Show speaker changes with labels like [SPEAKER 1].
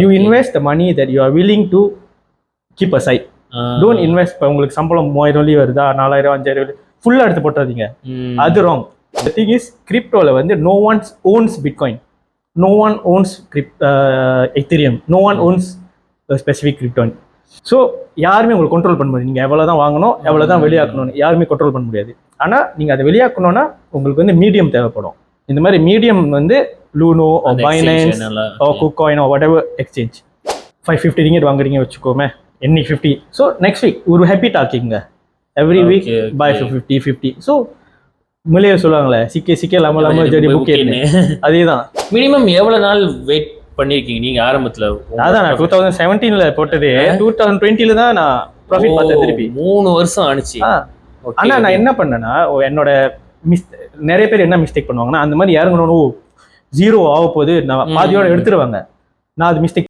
[SPEAKER 1] You invest the money that you are willing to keep aside. Don't invest. இப்போ உங்களுக்கு சம்பளம் 3000 வருதா 4000 5000 ஃபுல்லா எடுத்து போட்டாதீங்க. அது wrong. The thing is கிரிப்டோல வந்து no one owns Bitcoin. No one owns Ethereum. No one owns a specific crypto. So யாருமே உங்களுக்கு கண்ட்ரோல் பண்ண முடியாது. நீங்கள் எவ்வளோ தான் வாங்கணும் எவ்வளோ தான் வெளியாக்கணும்னு யாருமே கண்ட்ரோல் பண்ண முடியாது. ஆனால் நீங்கள் அதை வெளியாக்கணும்னா உங்களுக்கு வந்து மீடியம் தேவைப்படும். இந்த மாதிரி மீடியம் வந்து Luno Binance KuCoin whatever exchange 550 ringgit வாங்குறீங்க வச்சுக்கோமே என்னைக்கு 50. ஸோ நெக்ஸ்ட் வீக் ஒரு ஹேபிட் ஆக்கிங்க. Every week buy 50. ஸோ மலையை சொல்லுவாங்களே சிக்கே லம்ம ஜடி புக்கேன்னு அதேதான்.
[SPEAKER 2] மினிமம் எவ்வளவு நாள் வெயிட் பண்ணிருக்கீங்க நீங்க ஆரம்பத்துல?
[SPEAKER 1] அதான் நான் 2017ல போட்டது 2020ல தான் நான் ப்ராஃபிட் பார்த்தேன் திருப்பி.
[SPEAKER 2] 3 வருஷம் ஆனிச்சு.
[SPEAKER 1] ஆனா நான் என்ன பண்ணேன்னா என்னோட நிறைய பேர் என்ன மிஸ்டேக் பண்ணுவாங்கன்னா அந்த மாதிரி இறங்கணும் 0 ஆக போகுது நான் பாதியோட எடுத்துருவாங்க. நான் அது மிஸ்டேக்